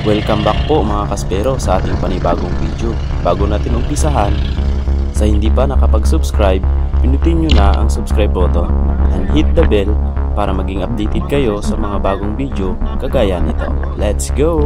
Welcome back po mga kaspero sa ating panibagong video. Bago natin umpisahan, sa hindi pa nakapag-subscribe, pinutin nyo na ang subscribe button and hit the bell para maging updated kayo sa mga bagong video kagaya nito. Let's go!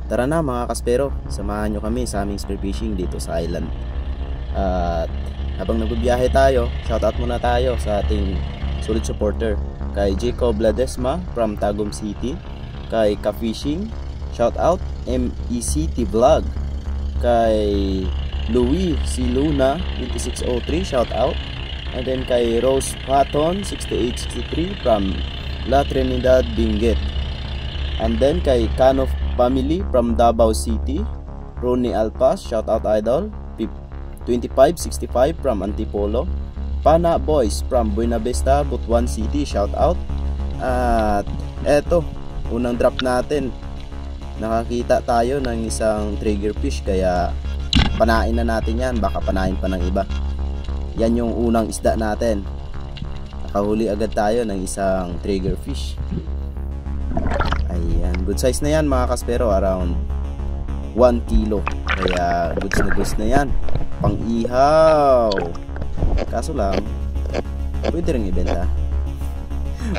Tara na mga kaspero, samahan nyo kami sa aming spearfishing dito sa island. At habang nagbibiyahe tayo, shoutout muna tayo sa ating solid supporter. Kay Jacob Ladesma from Tagum City, kay Ka-Fishing, shoutout MECT Vlog, kay Louis C. Luna 2603, shoutout, and then kay Rose Patton 6863 from La Trinidad, Benguet, and then kay Canof Family from Davao City, Ronnie Alpas, shoutout idol, 2565 from Antipolo, Pana Boys from Buena Vista, Butuan City, shoutout. At eto, unang drop natin, nakakita tayo ng isang triggerfish, kaya panain na natin yan, baka panain pa ng iba. Yan yung unang isda natin, nakahuli agad tayo ng isang triggerfish. Ayan, good size na yan mga kaspero, around 1 kilo. Kaya goods na yan, pang ihaw. Kaso lang, pwede rin ibenta.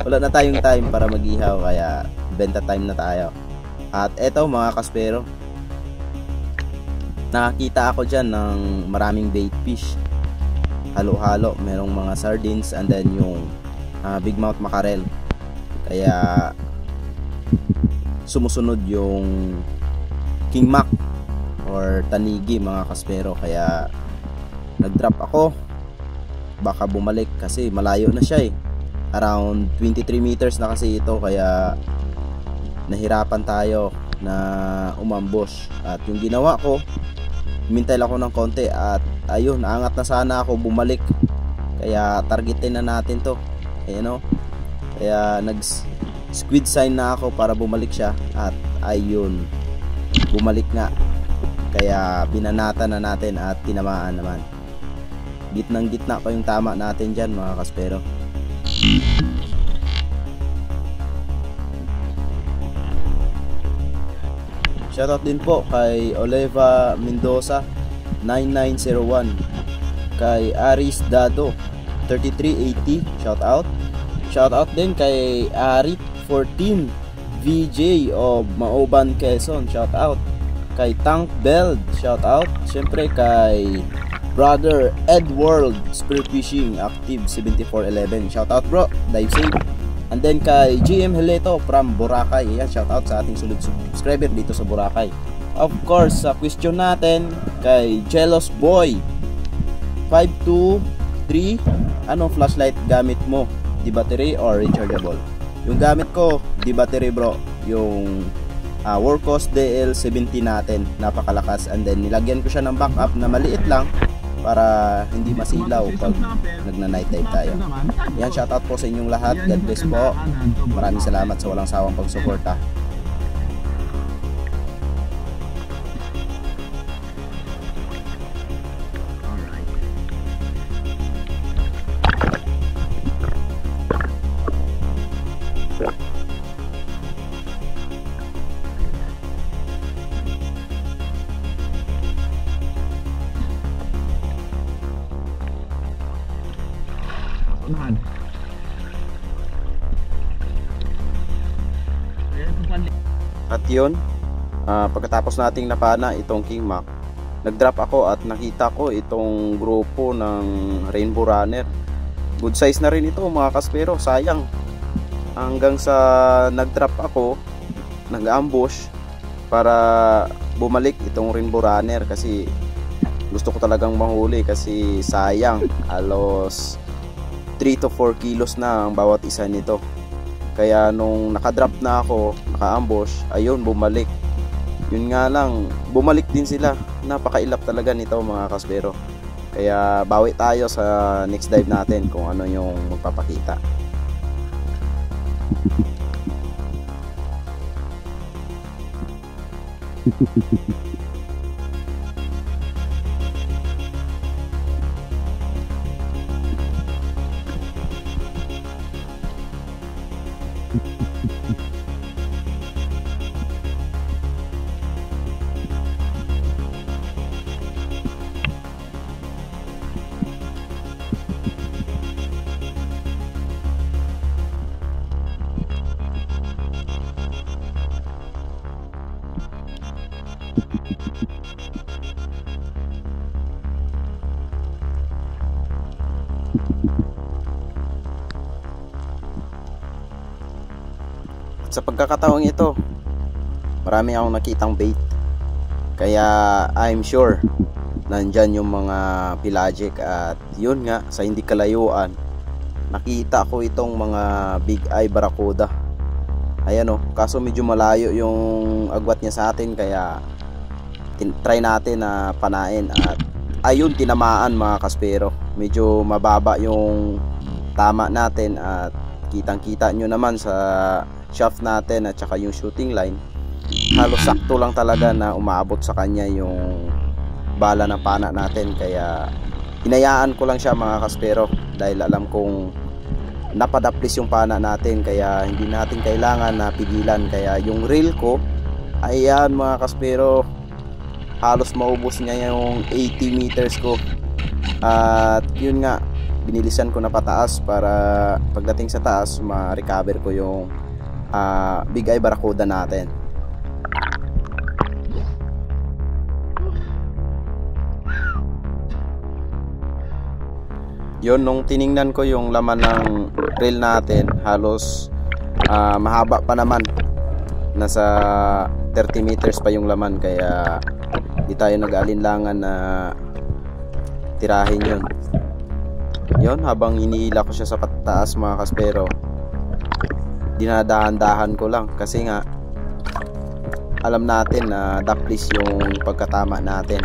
Wala na tayong time para mag-ihaw, kaya benta time na tayo. At eto mga kaspero, nakakita ako dyan ng maraming bait fish, halo-halo, merong mga sardines and then yung big mouth mackerel. Kaya sumusunod yung king mac or tanigi mga kaspero, kaya nag-drop ako, baka bumalik kasi malayo na siya around 23 meters na kasi ito, kaya nahirapan tayo na umambush. At yung ginawa ko, humintay lang ako ng konti at ayun, naangat na sana ako bumalik, kaya targetin na natin to, kaya squid sign na ako para bumalik siya, at ayun, bumalik nga, kaya binanata na natin at tinamaan naman. Gitnang gitna pa yung tama natin dyan mga kaspero. Shoutout din po kay Oliva Mendoza 9901, kay Aris Dado 3380, shoutout. Shoutout din kay Arit 14 VJ of Maoban, Quezon, shoutout. Kay Tank Beld, shoutout. Siyempre kay Brother Edward Spearfishing Active 7411, shoutout bro, dive safe. And then kay GM Heleto from Boracay, yan, shoutout sa ating solid subscriber dito sa Boracay. Of course, sa question natin kay Jealous Boy 523, anong flashlight gamit mo? Di battery or rechargeable? Yung gamit ko, di battery bro, yung Workhorse DL70 natin, napakalakas. And then nilagyan ko siya ng backup na maliit lang para hindi masilaw pag nagna-night dive tayo. Yan, shoutout po sa inyong lahat, God bless po, maraming salamat sa walang sawang pagsuporta. At yun, pagkatapos nating napana itong king mac, nag-drop ako at nakita ko itong grupo ng rainbow runner. Good size na rin ito mga kaspero, sayang hanggang sa nag-drop ako, nag-ambush para bumalik itong rainbow runner kasi Gusto ko talagang mahuli kasi sayang, halos 3 to 4 kilos na ang bawat isa nito. Kaya nung nakadrop na ako, naka-ambush, ayun, bumalik. Yun nga lang, bumalik din sila. Napakailap talaga nito mga kaspero. Kaya bawi tayo sa next dive natin kung ano yung magpapakita. Sa pagkakataong ito, marami akong nakitang bait. Kaya I'm sure nandyan yung mga pelagic. At yun nga, sa hindi kalayuan, nakita ko itong mga big eye barracuda. Ayan o, kaso medyo malayo yung agwat niya sa atin. Kaya try natin na panain. At ayun, tinamaan mga kaspero. Medyo mababa yung tama natin. At kitang kita nyo naman sa shaft natin at saka yung shooting line, halos sakto lang talaga na umaabot sa kanya yung bala ng pana natin. Kaya hinayaan ko lang siya mga kaspero, dahil alam kong napadaplis yung pana natin. Kaya hindi natin kailangan na pigilan. Kaya yung reel ko, ayan mga kaspero, halos maubos niya yung 80 meters ko. At yun nga, binilisan ko na pataas para pagdating sa taas ma-recover ko yung big eye barracuda natin. Yun, nung tiningnan ko yung laman ng reel natin, halos mahaba pa naman, nasa 30 meters pa yung laman. Kaya di tayo nag-alinlangan na tirahin yun. Yun, habang iniila ko siya sa pataas mga kaspero, dinadahan-dahan ko lang kasi nga alam natin na daplis yung pagkatama natin.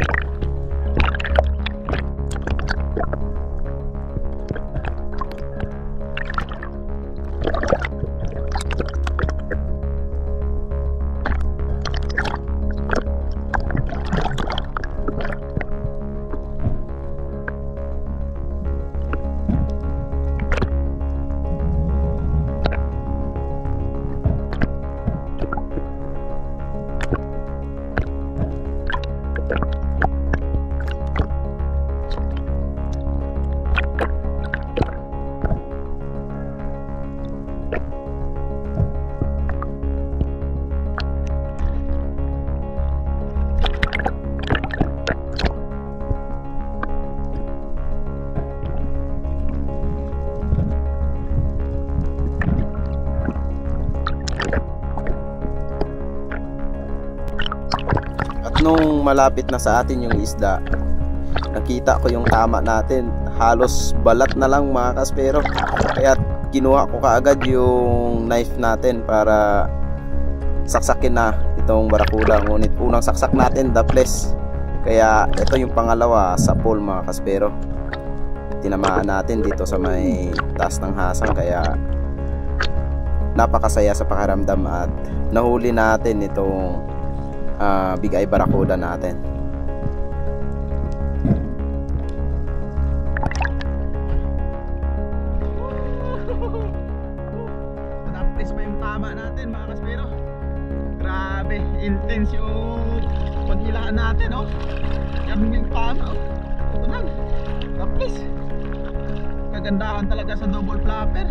Nung malapit na sa atin yung isda, nakita ko yung tama natin, halos balat na lang mga kaspero. Kaya kinuha ko kaagad yung knife natin para saksakin na itong barracuda. Ngunit unang saksak natin daples. Kaya ito yung pangalawa sa pool mga kaspero. Tinamaan natin dito sa may taas ng hasang. Kaya napakasaya sa pakiramdam at nahuli natin itong big eye barracuda natin. Tapos pa yung tama natin mga kaspero. Grabe, intense yung paghilaan natin, oh. Kami yung tama, oh. Ito lang, tapos kagandahan talaga sa double flapper.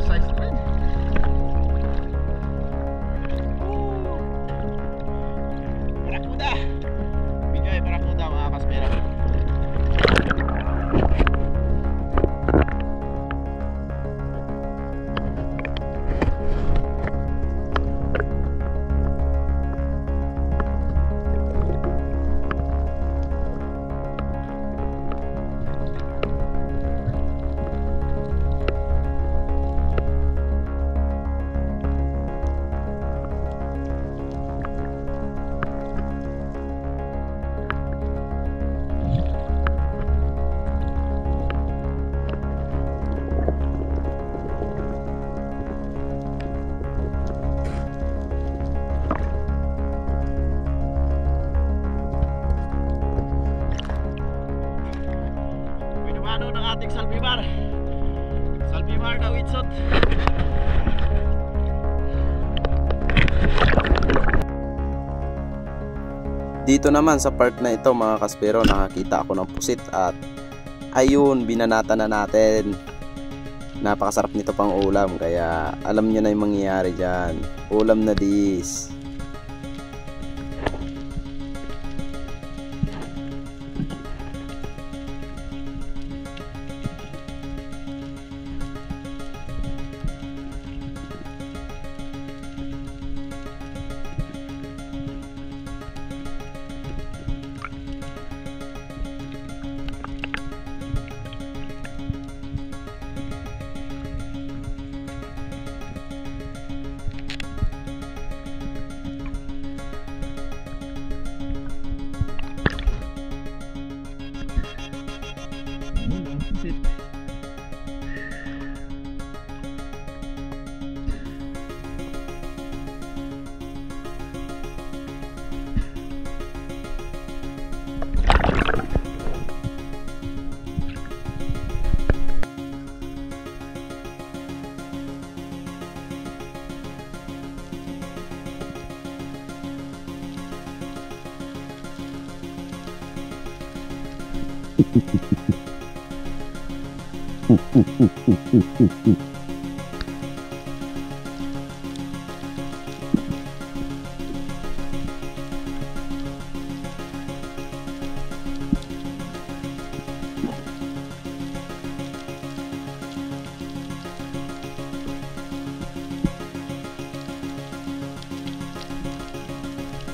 Size pa yun. Barracuda, bigay barracuda mga kaspero. ating Salvimar. Salvimar na witsot. Dito naman sa part na ito mga kaspero, nakakita ako ng pusit at ayun, binanata na natin. Napakasarap nito pang ulam, kaya alam nyo na yung mangyayari dyan. Ulam na dis.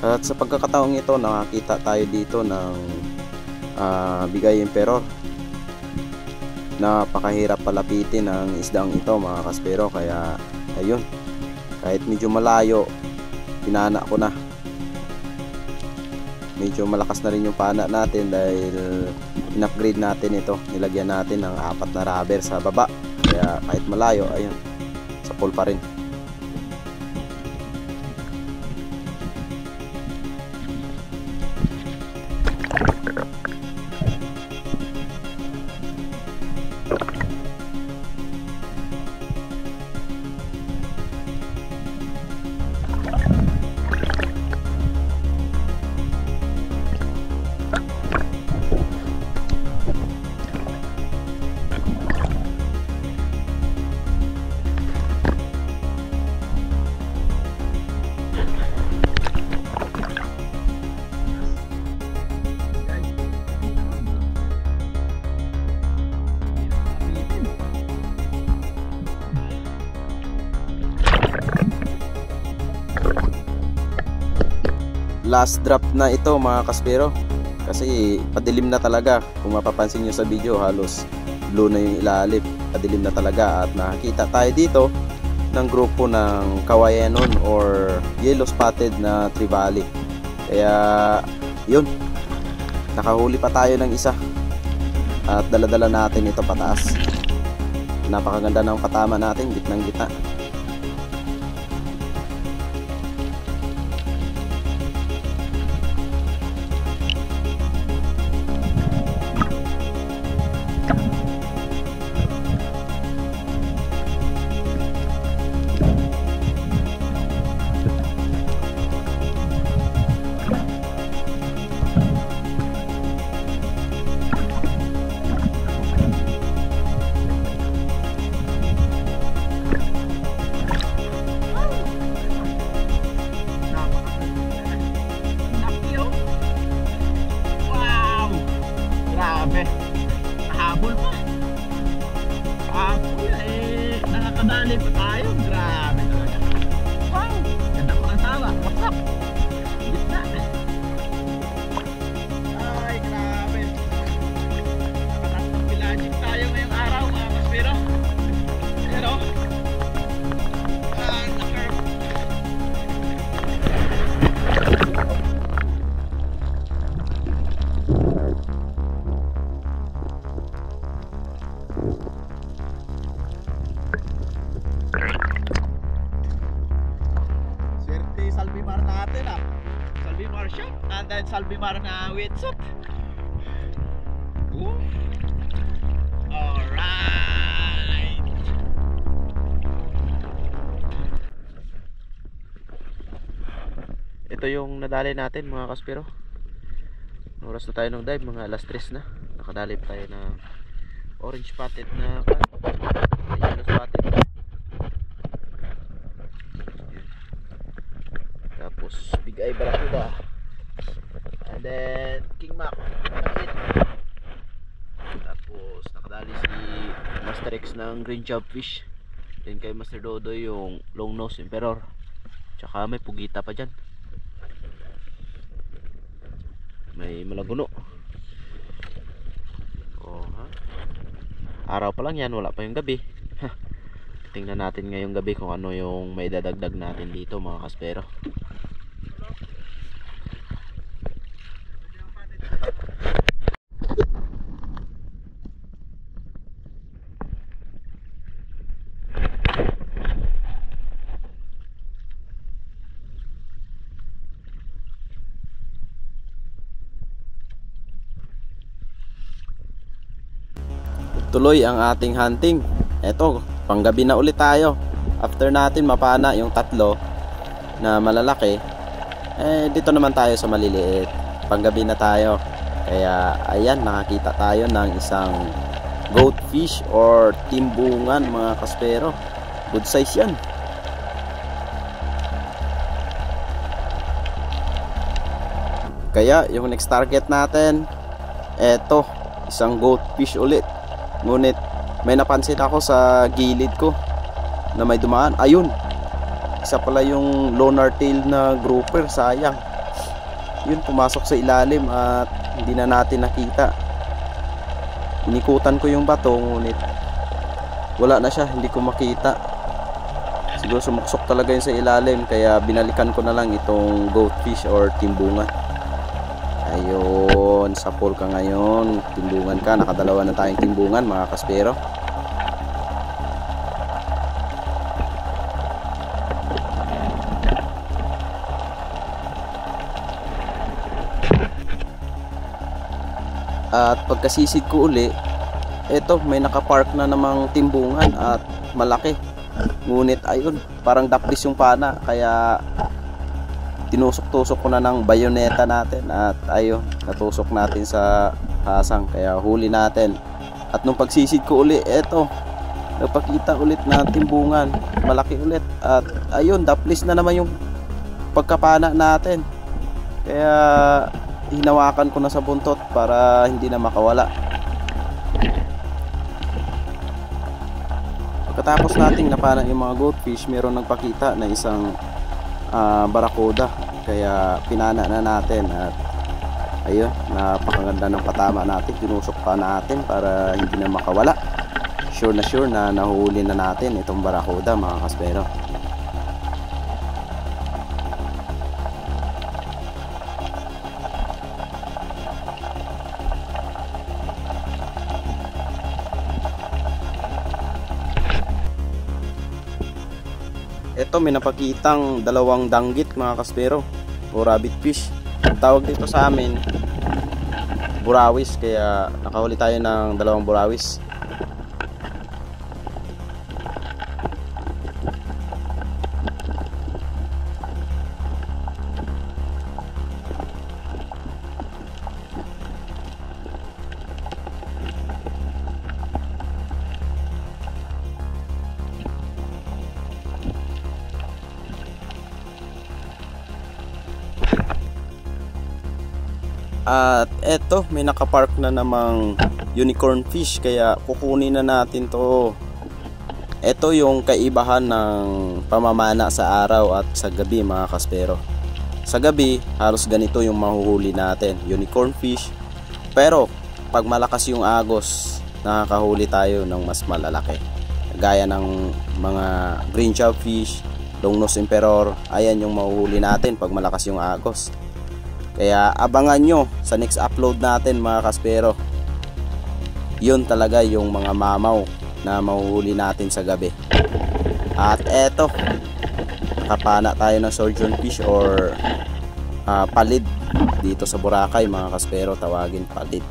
At sa pagkakataong ito, nakakita tayo dito ng bigay emperor. Napakahirap palapitin ang isdang ito mga kaspero, kaya ayun, kahit medyo malayo, pinana ko na. Medyo malakas na rin yung pana natin dahil in-upgrade natin ito. Nilagyan natin ng 4 na rubber sa baba, kaya kahit malayo, ayun, sa pool pa rin. Last drop na ito mga kaspero, kasi padilim na talaga. Kung mapapansin nyo sa video, halos blue na yung ilalim, padilim na talaga. At nakakita tayo dito ng grupo ng kawayanon or yellow spotted na trevally. Kaya yun, nakahuli pa tayo ng isa at daladala natin ito pataas. Napakaganda ng katama natin, gitnang gitna. Nahabol pa. Nakakadali pa tayo. Grabe talaga. Wow! Ganda ko ng tawa. What's up? Gitna. Ay, grabe. Nakatatlong pelagic tayo ngayong araw mga kaspero. Pero naka-curve. Swerte Salvimar natin Salvimar shot and then Salvimar na wetsuit. Alright. Alright! Ito yung nadali natin mga kaspero. Oras na tayo ng dive, mga alas 3 na. Nakadali pa tayo ng orange spotted na yellow spotted. Yan. Tapos big eye barracuda. And then king mac. Tapos nakadali si Master X ng green jobfish. Then kay Master Dodo yung long nose emperor. Tsaka may pugita pa dyan. May malaguno. Oh, ha? Araw pa lang yan, wala pa yung gabi. Tingnan natin ngayong gabi kung ano yung may dadagdag natin dito mga kaspero. Tuloy ang ating hunting. Eto, panggabi na ulit tayo. After natin mapana yung tatlo na malalaki, dito naman tayo sa maliliit. Panggabi na tayo. Kaya ayan, nakakita tayo ng isang goatfish or timbungan mga kaspero. Good size yan. Kaya yung next target natin, eto, isang goatfish ulit. Ngunit may napansin ako sa gilid ko na may dumaan. Ayun, isa pala yung loner tail na grouper. Sayang, yun pumasok sa ilalim at hindi na natin nakita. Inikutan ko yung bato, ngunit wala na siya, hindi ko makita. Siguro sumuksok talaga yun sa ilalim, kaya binalikan ko na lang itong goatfish or timbungan. Ayun, sa pool ka ngayon, timbungan ka. Nakadalawa na tayong timbungan mga kaspero. At pagkasisid ko uli, eto, may nakapark na namang timbungan at malaki. Ngunit ayun, parang daplis yung pana, kaya tinusok-tusok ko na ng bayoneta natin at ayun, natusok natin sa hasang, kaya huli natin. At nung pagsisid ko uli, eto, nagpakita ulit na timbungan, malaki ulit. At ayun, daplis na naman yung pagkapana natin, kaya hinawakan ko na sa buntot para hindi na makawala. Pagkatapos nating napana yung mga goatfish, meron nagpakita na isang barracuda, kaya pinana na natin. At ayun, napakaganda ng patama natin. Tinusok pa natin para hindi na makawala. Sure na nahuli na natin itong barracuda mga kaspero. Ito, may napakitang dalawang danggit mga kaspero o rabbit fish. Ang tawag dito sa amin, burawis, kaya nakahuli tayo ng dalawang burawis. At eto, may nakapark na namang unicorn fish, kaya kukunin na natin to. Ito yung kaibahan ng pamamana sa araw at sa gabi mga kaspero. Sa gabi, halos ganito yung mahuhuli natin, unicorn fish. Pero pag malakas yung agos, nakakahuli tayo ng mas malalaki, gaya ng mga green jobfish, long nose emperor. Ayan yung mahuhuli natin pag malakas yung agos. Kaya abangan nyo sa next upload natin mga kaspero. Yun talaga yung mga mamaw na mahuhuli natin sa gabi. At eto, nakapana tayo ng surgeon fish or palid dito sa Boracay mga kaspero, tawagin palid.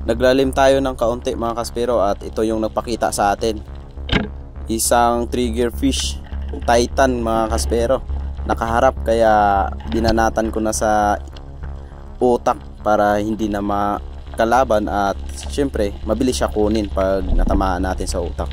Naglalim tayo ng kaunti mga kaspero at ito yung nagpakita sa atin. Isang trigger fish, Titan mga kaspero. Nakaharap kaya binanatan ko na sa utak para hindi na makalaban at syempre mabilis siya kunin pag natamaan natin sa utak.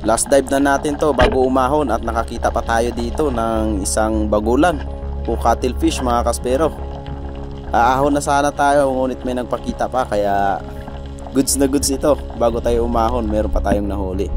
Last dive na natin to bago umahon at nakakita pa tayo dito ng isang bagulan o cuttlefish mga kaspero. Aahon na sana tayo ngunit may nagpakita pa kaya goods na goods ito. Bago tayo umahon meron pa tayong nahuli.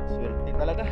Swerte talaga.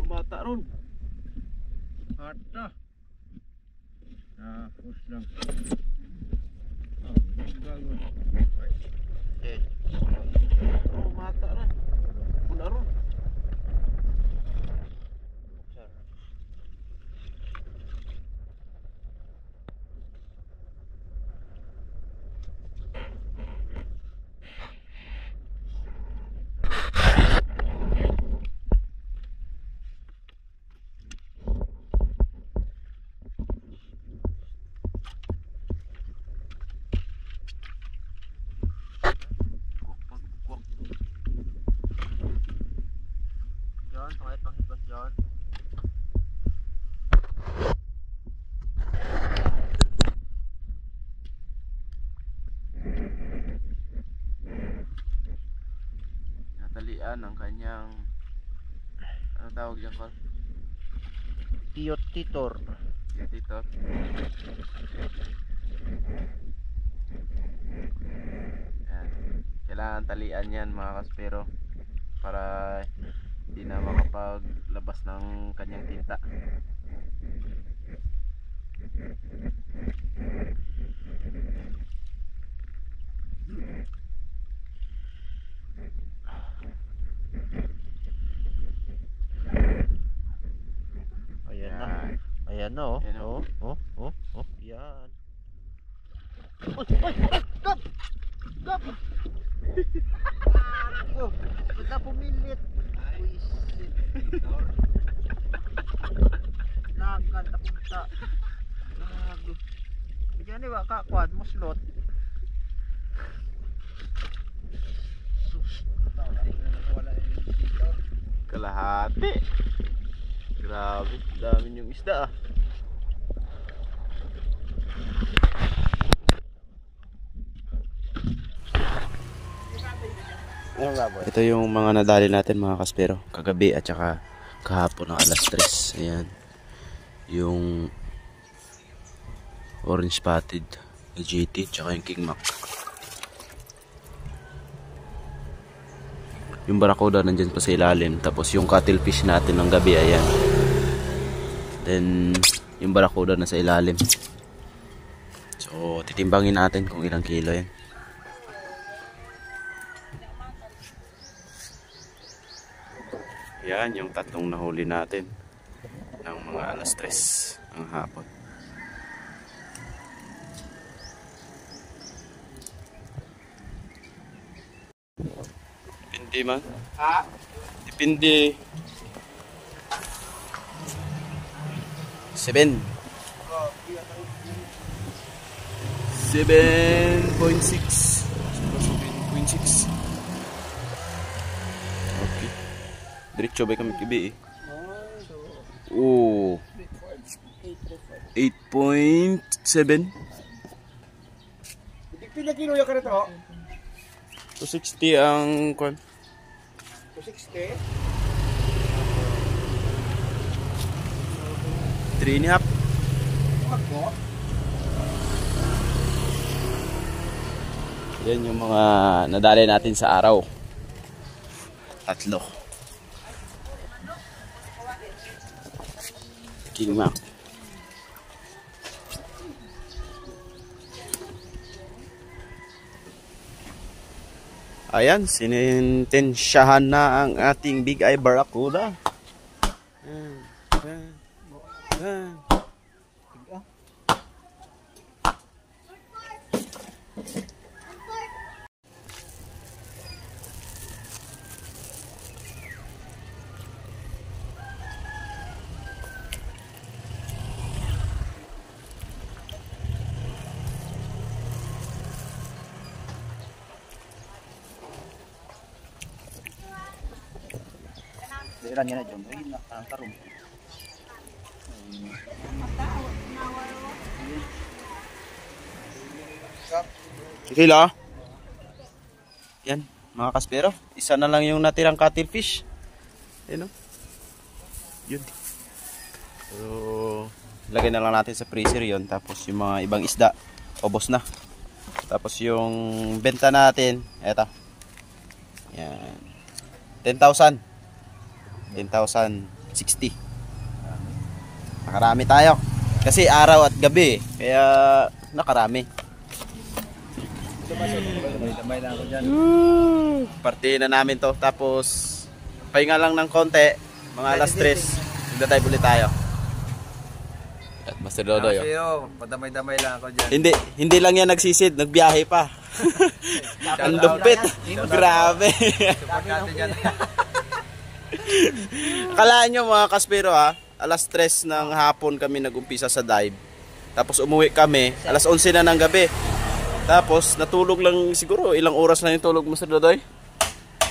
Mata ron. Ada. Nah, push lang. Bagus. Okay. Oh, mata ron. Pula ron. John. Natalian ang kanyang ano tawag yan, Col? Tiotitor. Tiotitor. Yan. Kailangan talian yan mga kaspero para hindi na makapaglabas ng kanyang tinta. Ayan na. Ayan na oh. Ayan, Oh. Yan. Oh, ba't pumilit? Nagan, tapunta. Bigyan ni ba kakwad mo slot? Kalahati. Grabe, dami yung isda ah. Ito yung mga nadali natin mga kaspero kagabi at saka kahapon ng alas 3. Ayan. Yung orange spotted na GT tsaka yung King Mac. Yung barracuda nandyan pa sa ilalim. Tapos yung cuttlefish natin ng gabi, ayan. Then yung barracuda na sa ilalim. So titimbangin natin kung ilang kilo yan. Yan yung tatlong nahuli natin ng mga alas 3 ng hapon. Dipindi man. Ha? Dipindi. 7. 7.6. 7.6. Okay. Diretso ba kami kibi eh? Oh. 8.7. Pila kilo yung karito? 260 ang kwan. 260? 3.5. Ako? Yan yung mga nadali natin sa araw. 3. King Mac. Ayan, sinintensyahan na ang ating Big Eye Barracuda. Diran yan na dyan. Ay, nakakarong. Kilo. Yan, mga kaspero. Isa na lang yung natirang cuttlefish. Ayun o. Yun. So, lagay na lang natin sa freezer yun. Tapos yung mga ibang isda, ubos na. Tapos yung benta natin, eto. Yan. 10,000. 10,060. Nakarami tayo. Kasi araw at gabi. Kaya nakarami. Damay lang ako dyan. Parte na namin to. Tapos pahinga lang ng konti. Mga alas 3. Magdadive ulit tayo. At Master Dodoy. Padamay-damay lang ako dyan. Hindi lang yan nagsisid. Nagbiyahe pa. Ang lupit. Grabe. Akalaan nyo mga kaspero ha, alas 3 ng hapon kami nagumpisa sa dive. Tapos umuwi kami, alas 11 na ng gabi. Tapos natulog lang siguro, ilang oras na yung tulog mo sa Dodoy?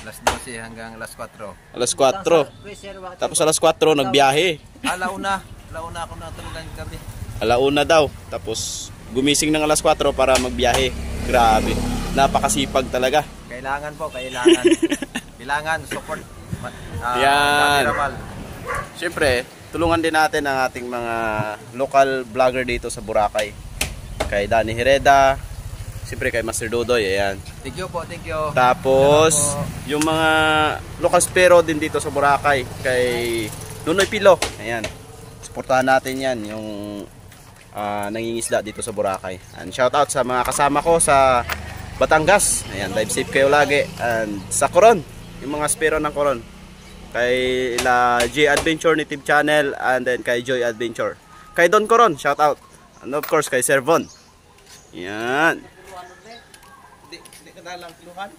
Alas 12 hanggang alas 4. Alas 4. Tapos alas 4 nagbiyahe. Alauna ako natulugan gabi. Alauna daw. Tapos gumising ng alas 4 para magbiyahe. Grabe, napakasipag talaga. Kailangan po, kailangan support. Yan. Siyempre, tulungan din natin ang ating mga local vlogger dito sa Boracay. Kay Danny Hereda, siyempre kay Master Dodoy, ayan. Thank you po, thank you. Tapos, yung mga local spero din dito sa Boracay, kay Nunoy Pilo, ayan. Suportahan natin yan, yung nangingisda dito sa Boracay. And shout out sa mga kasama ko sa Batangas, ayan, dive safe kayo lagi. And sa Coron, yung mga spero ng Coron. Kay J Adventure Native Channel and then kay Joy Adventure. Kay Don Coron, shout out. And of course kay Sir Von. Yan. Hindi ka dalang kiluhan.